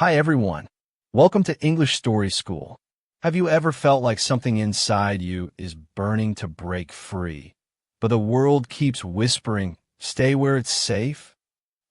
Hi everyone. Welcome to English Story School. Have you ever felt like something inside you is burning to break free, but the world keeps whispering, stay where it's safe?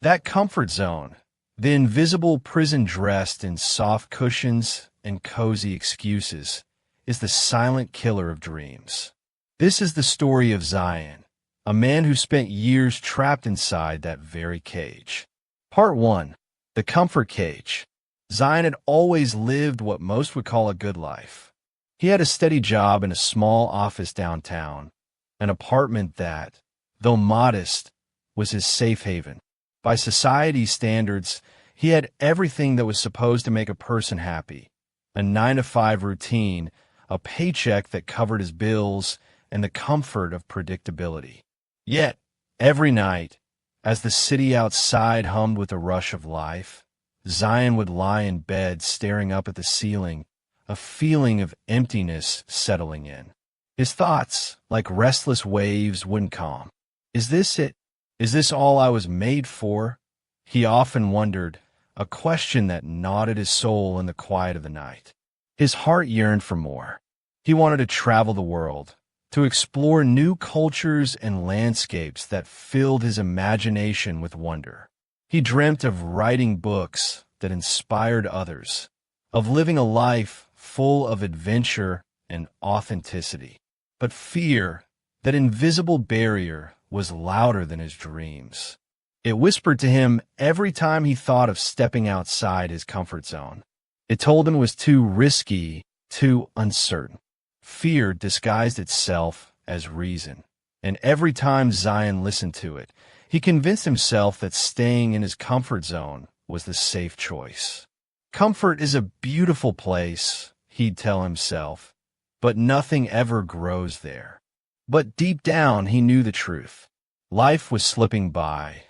That comfort zone, the invisible prison dressed in soft cushions and cozy excuses, is the silent killer of dreams. This is the story of Zion, a man who spent years trapped inside that very cage. Part 1. The Comfort Cage. Zion had always lived what most would call a good life. He had a steady job in a small office downtown, an apartment that, though modest, was his safe haven. By society's standards, he had everything that was supposed to make a person happy: a 9-to-5 routine, a paycheck that covered his bills, and the comfort of predictability. Yet, every night, as the city outside hummed with the rush of life, Zion would lie in bed staring up at the ceiling, a feeling of emptiness settling in. His thoughts, like restless waves, wouldn't calm. Is this it? Is this all I was made for? He often wondered, a question that gnawed at his soul in the quiet of the night. His heart yearned for more. He wanted to travel the world, to explore new cultures and landscapes that filled his imagination with wonder. He dreamt of writing books that inspired others, of living a life full of adventure and authenticity. But fear, that invisible barrier, was louder than his dreams. It whispered to him every time he thought of stepping outside his comfort zone. It told him it was too risky, too uncertain. Fear disguised itself as reason, and every time Zion listened to it, he convinced himself that staying in his comfort zone was the safe choice. Comfort is a beautiful place, he'd tell himself, but nothing ever grows there. But deep down, he knew the truth. Life was slipping by,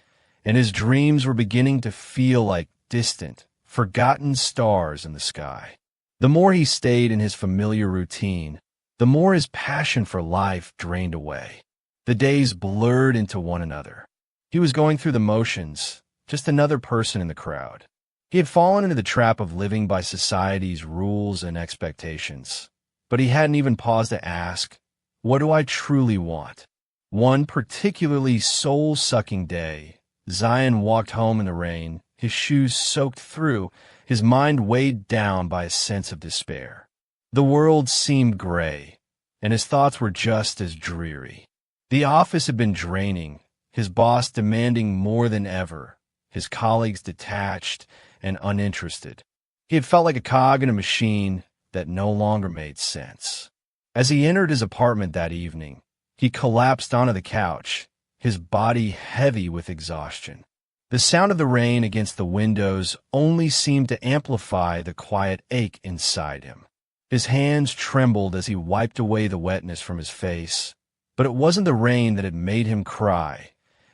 and his dreams were beginning to feel like distant, forgotten stars in the sky. The more he stayed in his familiar routine, the more his passion for life drained away. The days blurred into one another. He was going through the motions, just another person in the crowd. He had fallen into the trap of living by society's rules and expectations, but he hadn't even paused to ask, what do I truly want? One particularly soul-sucking day, Zion walked home in the rain, his shoes soaked through, his mind weighed down by a sense of despair. The world seemed gray, and his thoughts were just as dreary. The office had been draining, his boss demanding more than ever, his colleagues detached and uninterested. He had felt like a cog in a machine that no longer made sense. As he entered his apartment that evening, he collapsed onto the couch, his body heavy with exhaustion. The sound of the rain against the windows only seemed to amplify the quiet ache inside him. His hands trembled as he wiped away the wetness from his face, but it wasn't the rain that had made him cry.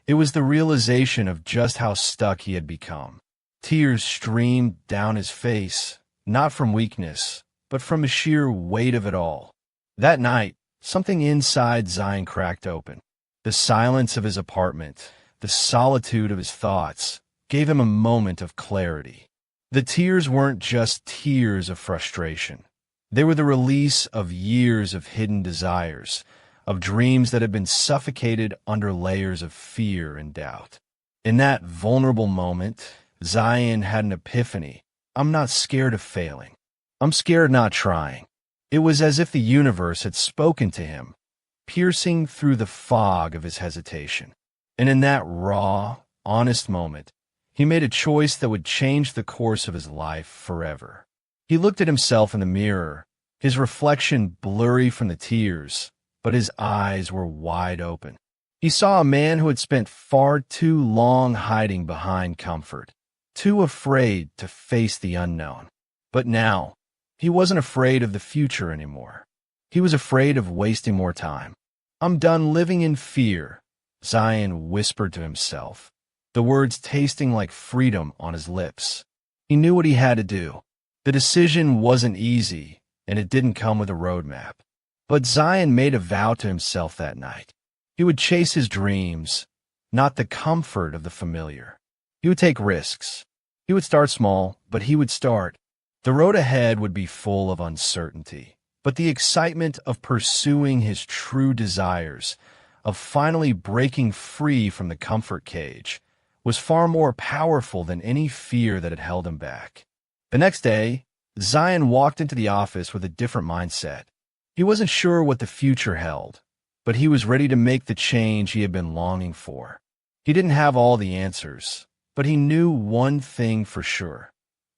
It was the realization of just how stuck he had become. Tears streamed down his face, not from weakness, but from the sheer weight of it all. That night, something inside Zion cracked open. The silence of his apartment, the solitude of his thoughts, gave him a moment of clarity. The tears weren't just tears of frustration. They were the release of years of hidden desires, of dreams that had been suffocated under layers of fear and doubt. In that vulnerable moment, Zion had an epiphany. I'm not scared of failing. I'm scared not trying. It was as if the universe had spoken to him, piercing through the fog of his hesitation. And in that raw, honest moment, he made a choice that would change the course of his life forever. He looked at himself in the mirror, his reflection blurry from the tears, but his eyes were wide open. He saw a man who had spent far too long hiding behind comfort, too afraid to face the unknown. But now, he wasn't afraid of the future anymore. He was afraid of wasting more time. I'm done living in fear, Zion whispered to himself, the words tasting like freedom on his lips. He knew what he had to do. The decision wasn't easy, and it didn't come with a roadmap. But Zion made a vow to himself that night. He would chase his dreams, not the comfort of the familiar. He would take risks. He would start small, but he would start. The road ahead would be full of uncertainty, but the excitement of pursuing his true desires, of finally breaking free from the comfort cage, was far more powerful than any fear that had held him back. The next day, Zion walked into the office with a different mindset. He wasn't sure what the future held, but he was ready to make the change he had been longing for. He didn't have all the answers, but he knew one thing for sure.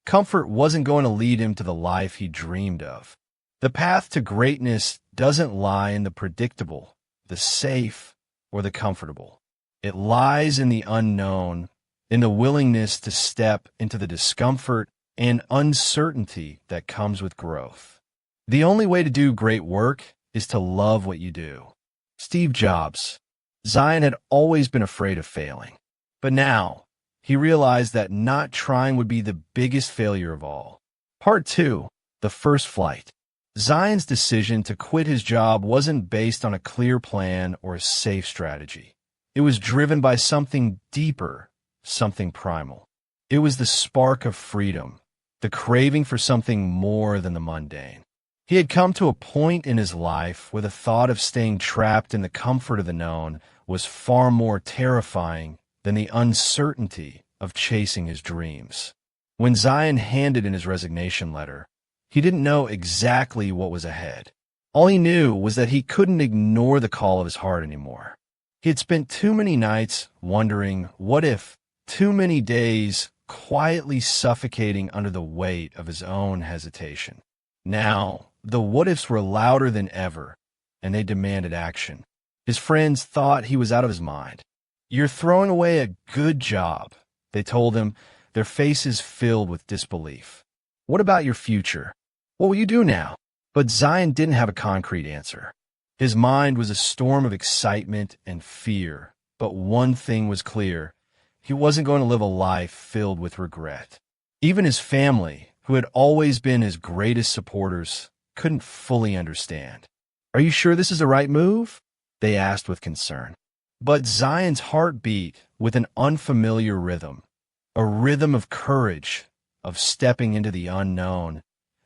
Comfort wasn't going to lead him to the life he dreamed of. The path to greatness doesn't lie in the predictable, the safe, or the comfortable. It lies in the unknown, in the willingness to step into the discomfort and uncertainty that comes with growth. The only way to do great work is to love what you do. Steve Jobs. Zion had always been afraid of failing, but now he realized that not trying would be the biggest failure of all. Part 2. The First Flight. Zion's decision to quit his job wasn't based on a clear plan or a safe strategy. It was driven by something deeper, something primal. It was the spark of freedom, the craving for something more than the mundane. He had come to a point in his life where the thought of staying trapped in the comfort of the known was far more terrifying than the uncertainty of chasing his dreams. When Zion handed in his resignation letter, he didn't know exactly what was ahead. All he knew was that he couldn't ignore the call of his heart anymore. He had spent too many nights wondering, what if, too many days quietly suffocating under the weight of his own hesitation. Now, the what-ifs were louder than ever, and they demanded action. His friends thought he was out of his mind. "You're throwing away a good job," they told him, their faces filled with disbelief. "What about your future? What will you do now?" But Zion didn't have a concrete answer. His mind was a storm of excitement and fear, but one thing was clear. He wasn't going to live a life filled with regret. Even his family, who had always been his greatest supporters, couldn't fully understand. "Are you sure this is the right move?" they asked with concern. But Zion's heart beat with an unfamiliar rhythm, a rhythm of courage, of stepping into the unknown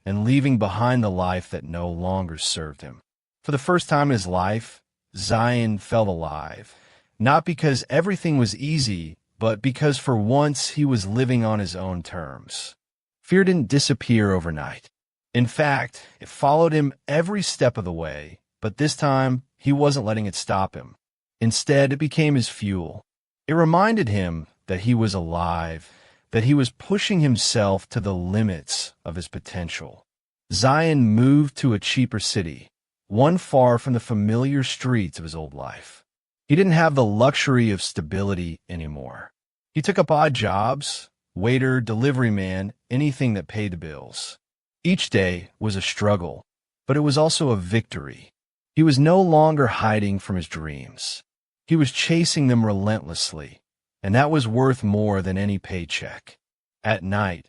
and leaving behind the life that no longer served him. For the first time in his life, Zion felt alive, not because everything was easy, but because for once he was living on his own terms. Fear didn't disappear overnight. In fact, it followed him every step of the way, but this time he wasn't letting it stop him. Instead, it became his fuel. It reminded him that he was alive, that he was pushing himself to the limits of his potential. Zion moved to a cheaper city, one far from the familiar streets of his old life. He didn't have the luxury of stability anymore. He took up odd jobs, waiter, delivery man, anything that paid the bills. Each day was a struggle, but it was also a victory. He was no longer hiding from his dreams. He was chasing them relentlessly, and that was worth more than any paycheck. At night,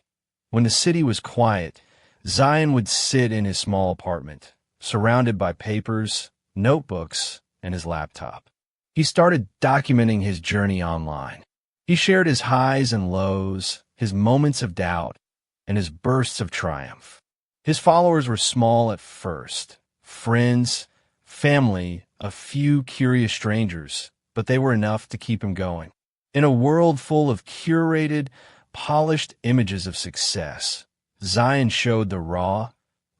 when the city was quiet, Zion would sit in his small apartment, surrounded by papers, notebooks, and his laptop. He started documenting his journey online. He shared his highs and lows, his moments of doubt, and his bursts of triumph. His followers were small at first, friends, family, a few curious strangers, but they were enough to keep him going. In a world full of curated, polished images of success, Zion showed the raw,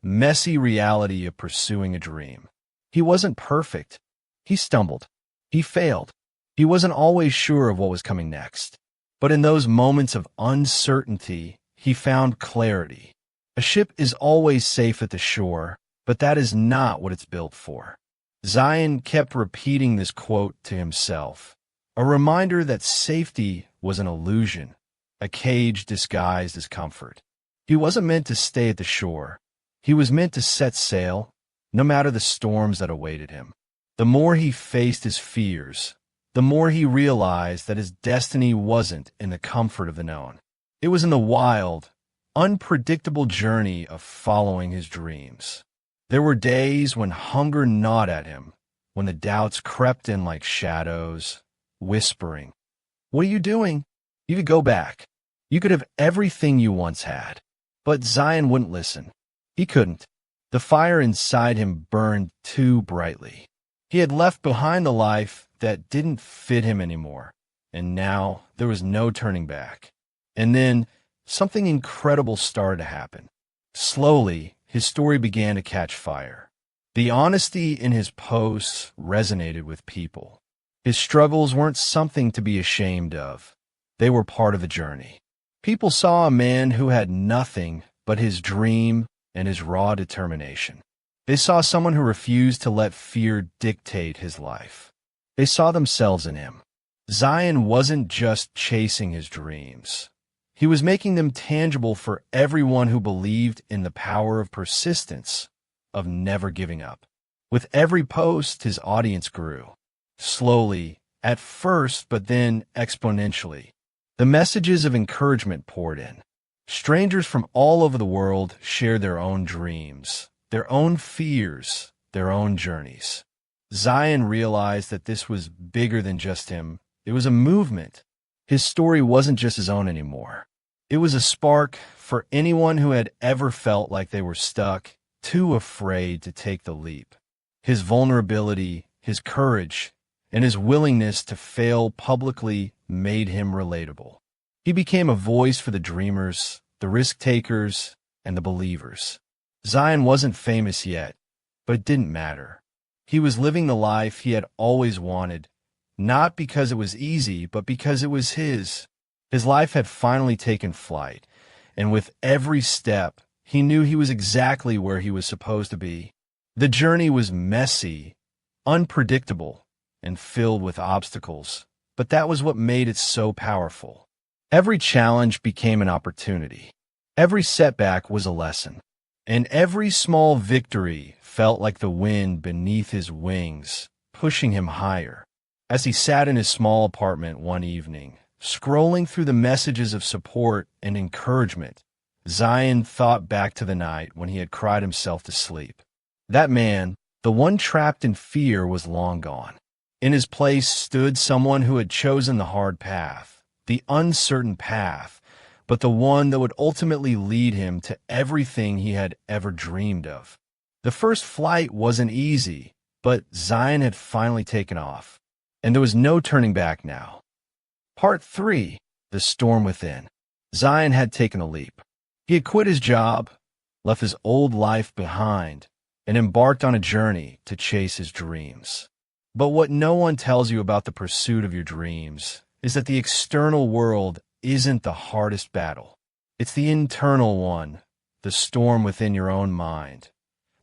messy reality of pursuing a dream. He wasn't perfect. He stumbled. He failed. He wasn't always sure of what was coming next. But in those moments of uncertainty, he found clarity. A ship is always safe at the shore, but that is not what it's built for. Zion kept repeating this quote to himself, a reminder that safety was an illusion, a cage disguised as comfort. He wasn't meant to stay at the shore. He was meant to set sail, no matter the storms that awaited him. The more he faced his fears, the more he realized that his destiny wasn't in the comfort of the known. It was in the wild, unpredictable journey of following his dreams. There were days when hunger gnawed at him, when the doubts crept in like shadows, whispering, "What are you doing? You could go back. You could have everything you once had. But Zion wouldn't listen. He couldn't. The fire inside him burned too brightly. He had left behind the life that didn't fit him anymore, and now there was no turning back. And then something incredible started to happen. Slowly, his story began to catch fire. The honesty in his posts resonated with people. His struggles weren't something to be ashamed of. They were part of the journey. People saw a man who had nothing but his dream and his raw determination. They saw someone who refused to let fear dictate his life. They saw themselves in him. Zion wasn't just chasing his dreams. He was making them tangible for everyone who believed in the power of persistence, of never giving up. With every post, his audience grew. Slowly, at first, but then exponentially. The messages of encouragement poured in. Strangers from all over the world shared their own dreams, their own fears, their own journeys. Zion realized that this was bigger than just him. It was a movement. His story wasn't just his own anymore. It was a spark for anyone who had ever felt like they were stuck, too afraid to take the leap. His vulnerability, his courage, and his willingness to fail publicly made him relatable. He became a voice for the dreamers, the risk-takers, and the believers. Zion wasn't famous yet, but it didn't matter. He was living the life he had always wanted, not because it was easy, but because it was his. His life had finally taken flight, and with every step, he knew he was exactly where he was supposed to be. The journey was messy, unpredictable, and filled with obstacles, but that was what made it so powerful. Every challenge became an opportunity. Every setback was a lesson, and every small victory felt like the wind beneath his wings, pushing him higher. As he sat in his small apartment one evening, scrolling through the messages of support and encouragement, Zion thought back to the night when he had cried himself to sleep. That man, the one trapped in fear, was long gone. In his place stood someone who had chosen the hard path, the uncertain path, but the one that would ultimately lead him to everything he had ever dreamed of. The first flight wasn't easy, but Zion had finally taken off, and there was no turning back now. Part 3. The Storm Within. Zion had taken a leap. He had quit his job, left his old life behind, and embarked on a journey to chase his dreams. But what no one tells you about the pursuit of your dreams is that the external world isn't the hardest battle. It's the internal one, the storm within your own mind,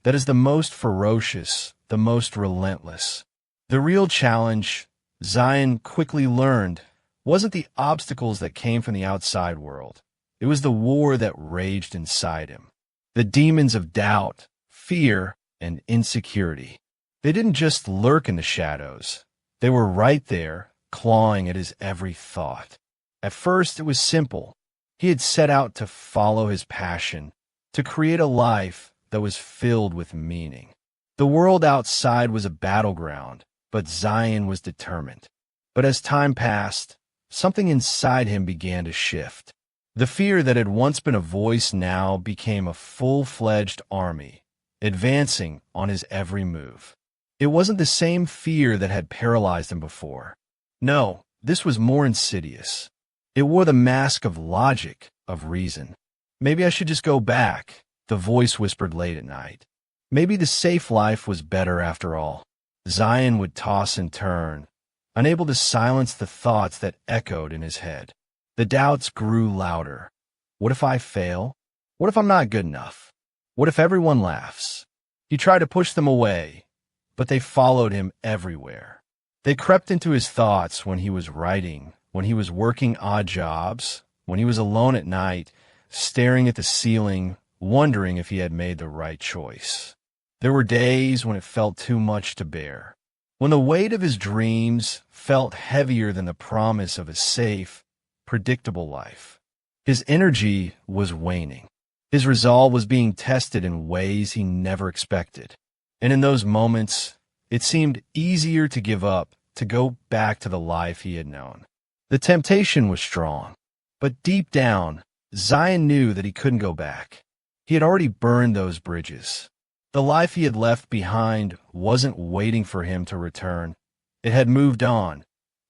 that is the most ferocious, the most relentless. The real challenge, Zion quickly learned, wasn't the obstacles that came from the outside world. It was the war that raged inside him. The demons of doubt, fear, and insecurity. They didn't just lurk in the shadows. They were right there, clawing at his every thought. At first, it was simple. He had set out to follow his passion, to create a life that was filled with meaning. The world outside was a battleground, but Zion was determined. But as time passed, something inside him began to shift. The fear that had once been a voice now became a full-fledged army, advancing on his every move. It wasn't the same fear that had paralyzed him before. No, this was more insidious. It wore the mask of logic, of reason. Maybe I should just go back, the voice whispered late at night. Maybe the safe life was better after all. Zion would toss and turn, unable to silence the thoughts that echoed in his head. The doubts grew louder. What if I fail? What if I'm not good enough? What if everyone laughs? He tried to push them away, but they followed him everywhere. They crept into his thoughts when he was writing, when he was working odd jobs, when he was alone at night, staring at the ceiling, wondering if he had made the right choice. There were days when it felt too much to bear, when the weight of his dreams felt heavier than the promise of a safe, predictable life. His energy was waning. His resolve was being tested in ways he never expected. And in those moments, it seemed easier to give up, to go back to the life he had known. The temptation was strong. But deep down, Zion knew that he couldn't go back. He had already burned those bridges. The life he had left behind wasn't waiting for him to return. It had moved on,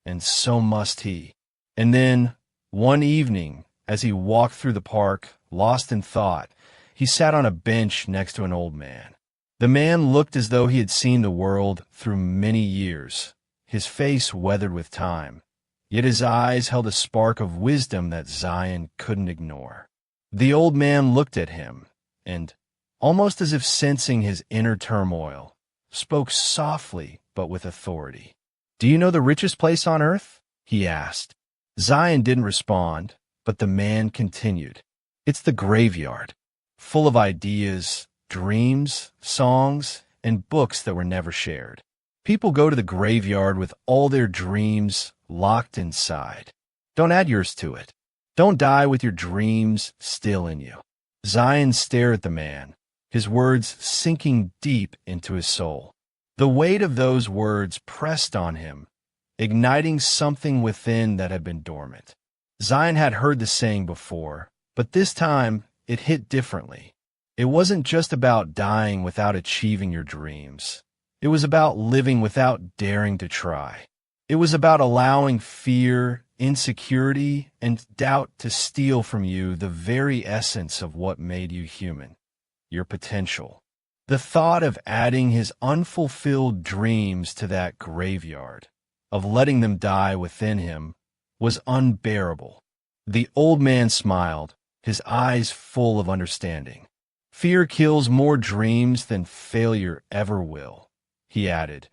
and so must he. And then, one evening, as he walked through the park, lost in thought, he sat on a bench next to an old man. The man looked as though he had seen the world through many years, his face weathered with time, yet his eyes held a spark of wisdom that Zion couldn't ignore. The old man looked at him, and, almost as if sensing his inner turmoil, spoke softly but with authority. "Do you know the richest place on earth?" he asked. Zion didn't respond, but the man continued. "It's the graveyard, full of ideas, dreams, songs, and books that were never shared. People go to the graveyard with all their dreams locked inside. Don't add yours to it. Don't die with your dreams still in you." Zion stared at the man, his words sinking deep into his soul. The weight of those words pressed on him, igniting something within that had been dormant. Zion had heard the saying before, but this time it hit differently. It wasn't just about dying without achieving your dreams. It was about living without daring to try. It was about allowing fear, insecurity, and doubt to steal from you the very essence of what made you human, your potential. The thought of adding his unfulfilled dreams to that graveyard, of letting them die within him, was unbearable. The old man smiled, his eyes full of understanding. "Fear kills more dreams than failure ever will," he added,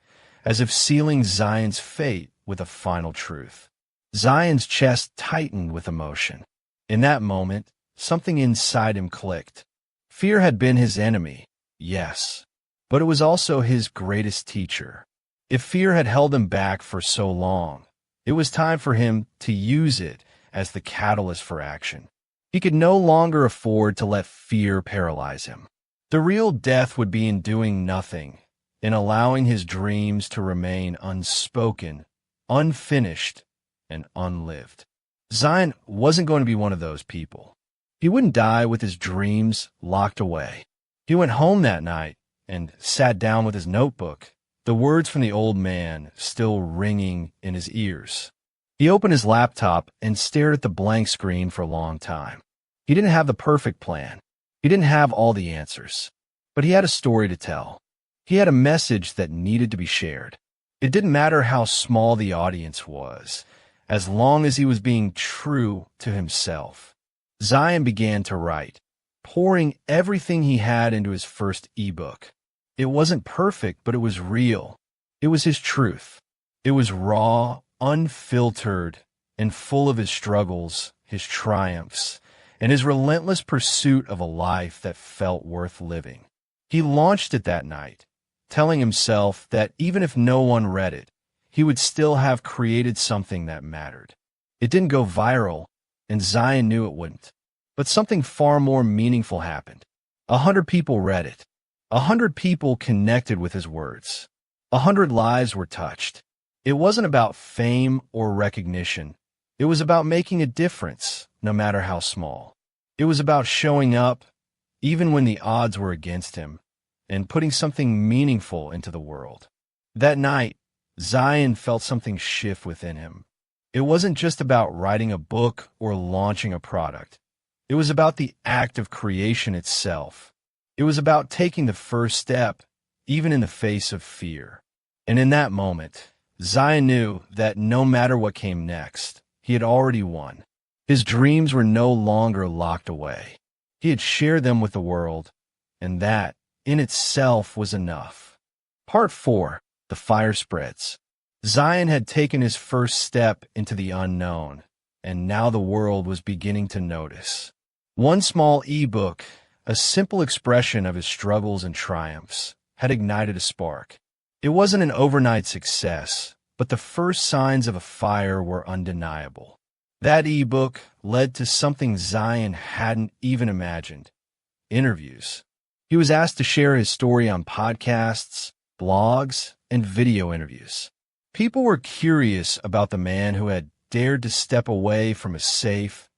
as if sealing Zion's fate with a final truth. Zion's chest tightened with emotion. In that moment, something inside him clicked. Fear had been his enemy, yes, but it was also his greatest teacher. If fear had held him back for so long, it was time for him to use it as the catalyst for action. He could no longer afford to let fear paralyze him. The real death would be in doing nothing, in allowing his dreams to remain unspoken, unfinished, and unlived. Zion wasn't going to be one of those people. He wouldn't die with his dreams locked away. He went home that night and sat down with his notebook, the words from the old man still ringing in his ears. He opened his laptop and stared at the blank screen for a long time. He didn't have the perfect plan. He didn't have all the answers. But he had a story to tell. He had a message that needed to be shared. It didn't matter how small the audience was, as long as he was being true to himself. Zion began to write, pouring everything he had into his first ebook. It wasn't perfect, but it was real. It was his truth. It was raw, unfiltered, and full of his struggles, his triumphs, and his relentless pursuit of a life that felt worth living. He launched it that night, telling himself that even if no one read it, he would still have created something that mattered. It didn't go viral, and Zion knew it wouldn't. But something far more meaningful happened. 100 people read it. 100 people connected with his words. 100 lives were touched. It wasn't about fame or recognition. It was about making a difference, no matter how small. It was about showing up, even when the odds were against him, and putting something meaningful into the world. That night, Zion felt something shift within him. It wasn't just about writing a book or launching a product. It was about the act of creation itself. It was about taking the first step, even in the face of fear. And in that moment, Zion knew that no matter what came next, he had already won. His dreams were no longer locked away. He had shared them with the world, and that, in itself, was enough. Part 4. The Fire Spreads. Zion had taken his first step into the unknown, and now the world was beginning to notice. One small ebook, a simple expression of his struggles and triumphs, had ignited a spark. It wasn't an overnight success, but the first signs of a fire were undeniable. That ebook led to something Zion hadn't even imagined: interviews. He was asked to share his story on podcasts, blogs, and video interviews. People were curious about the man who had dared to step away from a safe,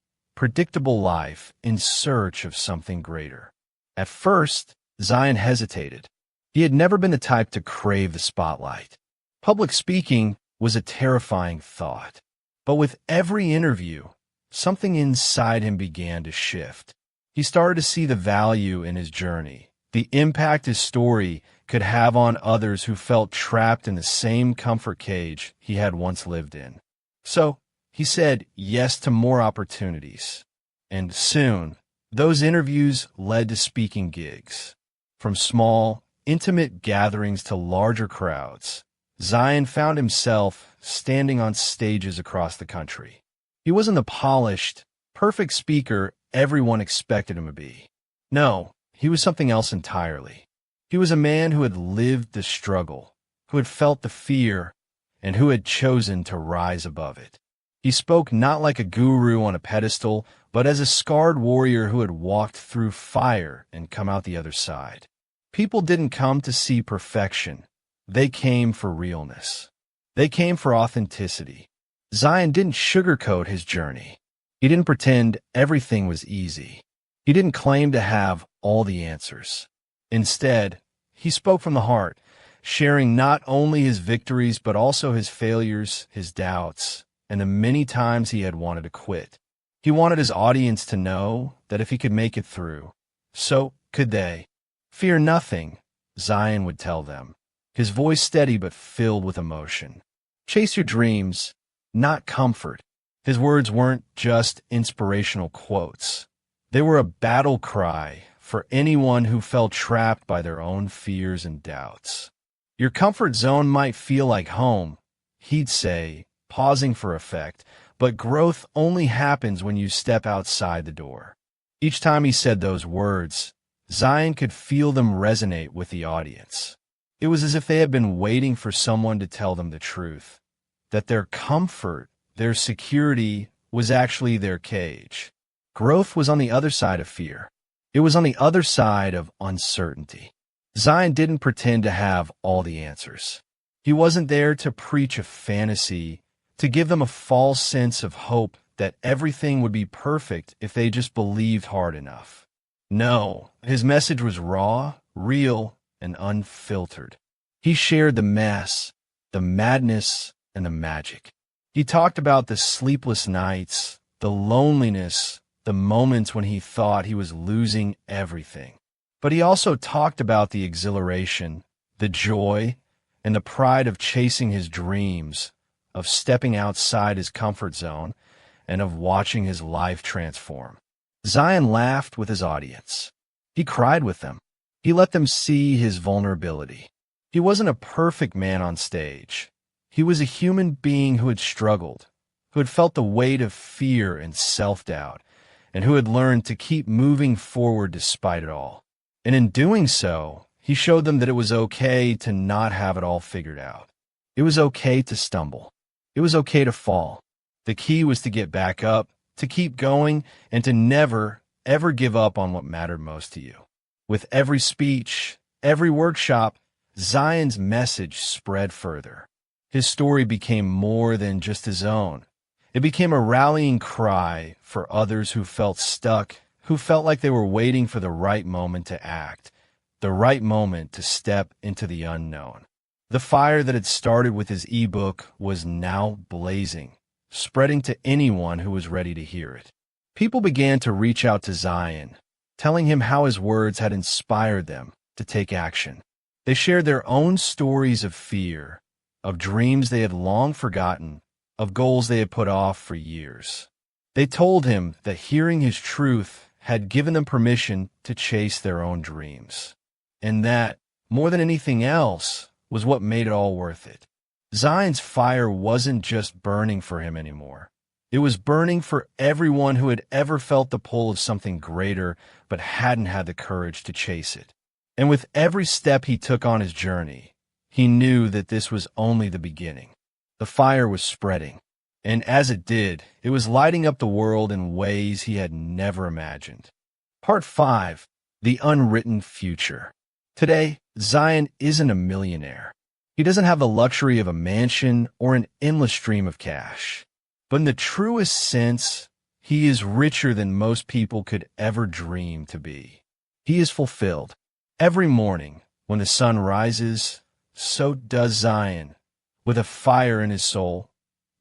predictable life in search of something greater. At first, Zion hesitated. He had never been the type to crave the spotlight. Public speaking was a terrifying thought. But with every interview, something inside him began to shift. He started to see the value in his journey, the impact his story could have on others who felt trapped in the same comfort cage he had once lived in. So, he said yes to more opportunities. And soon, those interviews led to speaking gigs. From small, intimate gatherings to larger crowds, Zion found himself standing on stages across the country. He wasn't the polished, perfect speaker everyone expected him to be. No, he was something else entirely. He was a man who had lived the struggle, who had felt the fear, and who had chosen to rise above it. He spoke not like a guru on a pedestal, but as a scarred warrior who had walked through fire and come out the other side. People didn't come to see perfection. They came for realness. They came for authenticity. Zion didn't sugarcoat his journey. He didn't pretend everything was easy. He didn't claim to have all the answers. Instead, he spoke from the heart, sharing not only his victories but also his failures, his doubts, and the many times he had wanted to quit. He wanted his audience to know that if he could make it through, so could they. Fear nothing, Zion would tell them, his voice steady but filled with emotion. Chase your dreams, not comfort. His words weren't just inspirational quotes. They were a battle cry for anyone who felt trapped by their own fears and doubts. Your comfort zone might feel like home, he'd say, pausing for effect, but growth only happens when you step outside the door. Each time he said those words, Zion could feel them resonate with the audience. It was as if they had been waiting for someone to tell them the truth, that their comfort, their security, was actually their cage. Growth was on the other side of fear. It was on the other side of uncertainty. Zion didn't pretend to have all the answers. He wasn't there to preach a fantasy, to give them a false sense of hope that everything would be perfect if they just believed hard enough. No, his message was raw, real, and unfiltered. He shared the mess, the madness, and the magic. He talked about the sleepless nights, the loneliness, the moments when he thought he was losing everything. But he also talked about the exhilaration, the joy, and the pride of chasing his dreams, of stepping outside his comfort zone, and of watching his life transform. Zion laughed with his audience. He cried with them. He let them see his vulnerability. He wasn't a perfect man on stage. He was a human being who had struggled, who had felt the weight of fear and self-doubt, and who had learned to keep moving forward despite it all. And in doing so, he showed them that it was okay to not have it all figured out. It was okay to stumble. It was okay to fall. The key was to get back up, to keep going, and to never, ever give up on what mattered most to you. With every speech, every workshop, Zion's message spread further. His story became more than just his own. It became a rallying cry for others who felt stuck, who felt like they were waiting for the right moment to act, the right moment to step into the unknown. The fire that had started with his ebook was now blazing, spreading to anyone who was ready to hear it. People began to reach out to Zion, telling him how his words had inspired them to take action. They shared their own stories of fear, of dreams they had long forgotten, of goals they had put off for years. They told him that hearing his truth had given them permission to chase their own dreams. And that, more than anything else, was what made it all worth it. Zion's fire wasn't just burning for him anymore. It was burning for everyone who had ever felt the pull of something greater but hadn't had the courage to chase it. And with every step he took on his journey, he knew that this was only the beginning. The fire was spreading, and as it did, it was lighting up the world in ways he had never imagined. Part 5. The Unwritten Future. Today, Zion isn't a millionaire. He doesn't have the luxury of a mansion or an endless stream of cash. But in the truest sense, He is richer than most people could ever dream to be. He is fulfilled. Every morning, when the sun rises, so does Zion, with a fire in his soul,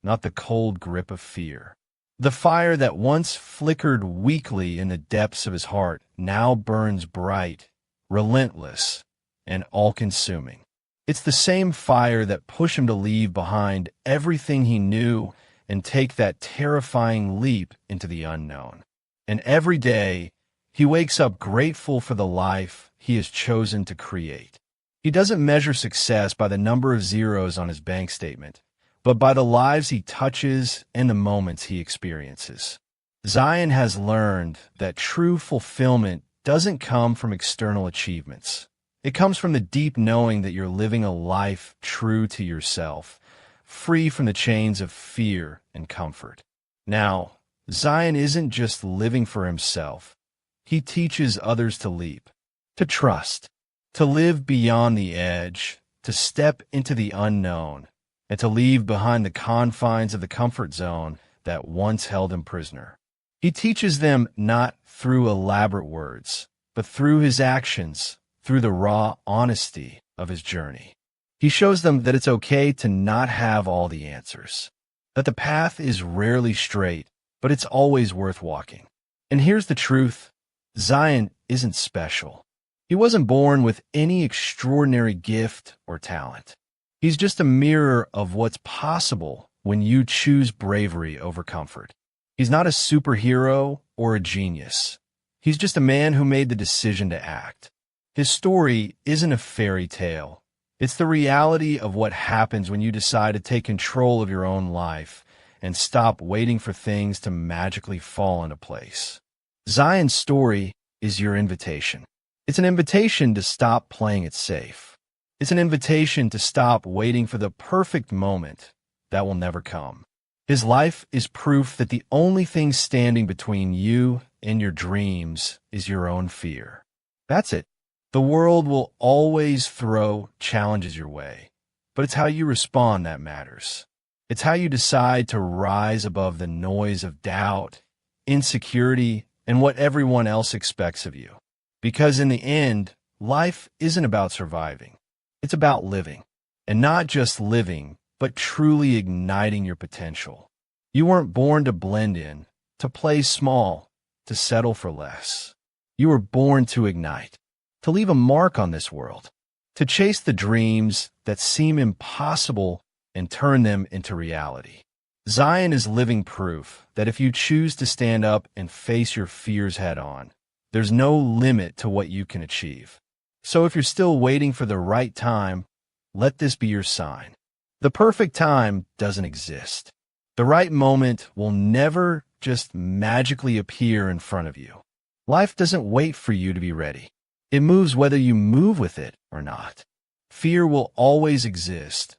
not the cold grip of fear. The fire that once flickered weakly in the depths of his heart now burns bright, relentless, and all-consuming. It's the same fire that pushed him to leave behind everything he knew and take that terrifying leap into the unknown. And every day, he wakes up grateful for the life he has chosen to create. He doesn't measure success by the number of zeros on his bank statement, but by the lives he touches and the moments he experiences. Zion has learned that true fulfillment doesn't come from external achievements. It comes from the deep knowing that you're living a life true to yourself, free from the chains of fear and comfort. Now, Zion isn't just living for himself. He teaches others to leap, to trust, to live beyond the edge, to step into the unknown, and to leave behind the confines of the comfort zone that once held him prisoner. He teaches them not through elaborate words, but through his actions, through the raw honesty of his journey. He shows them that it's okay to not have all the answers, that the path is rarely straight, but it's always worth walking. And here's the truth: Zion isn't special. He wasn't born with any extraordinary gift or talent. He's just a mirror of what's possible when you choose bravery over comfort. He's not a superhero or a genius. He's just a man who made the decision to act. His story isn't a fairy tale. It's the reality of what happens when you decide to take control of your own life and stop waiting for things to magically fall into place. Zion's story is your invitation. It's an invitation to stop playing it safe. It's an invitation to stop waiting for the perfect moment that will never come. His life is proof that the only thing standing between you and your dreams is your own fear. That's it. The world will always throw challenges your way, but it's how you respond that matters. It's how you decide to rise above the noise of doubt, insecurity, and what everyone else expects of you. Because in the end, life isn't about surviving. It's about living. And not just living, but truly igniting your potential. You weren't born to blend in, to play small, to settle for less. You were born to ignite, to leave a mark on this world, to chase the dreams that seem impossible and turn them into reality. Zion is living proof that if you choose to stand up and face your fears head on, there's no limit to what you can achieve. So if you're still waiting for the right time, let this be your sign. The perfect time doesn't exist. The right moment will never just magically appear in front of you. Life doesn't wait for you to be ready. It moves whether you move with it or not. Fear will always exist,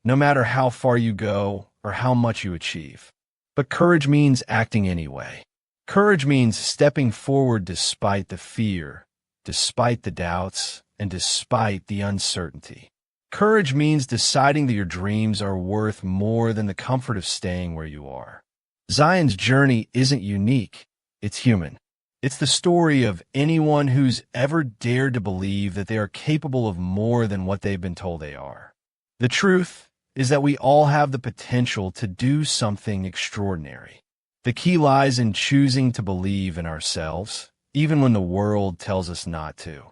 no matter how far you go or how much you achieve. But courage means acting anyway. Courage means stepping forward despite the fear, despite the doubts, and despite the uncertainty. Courage means deciding that your dreams are worth more than the comfort of staying where you are. Zion's journey isn't unique, it's human. It's the story of anyone who's ever dared to believe that they are capable of more than what they've been told they are. The truth is that we all have the potential to do something extraordinary. The key lies in choosing to believe in ourselves, even when the world tells us not to.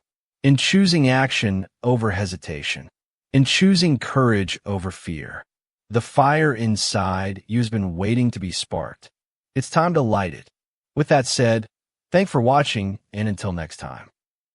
In choosing action over hesitation. In choosing courage over fear. The fire inside you've been waiting to be sparked. It's time to light it. With that said, thanks for watching, and until next time.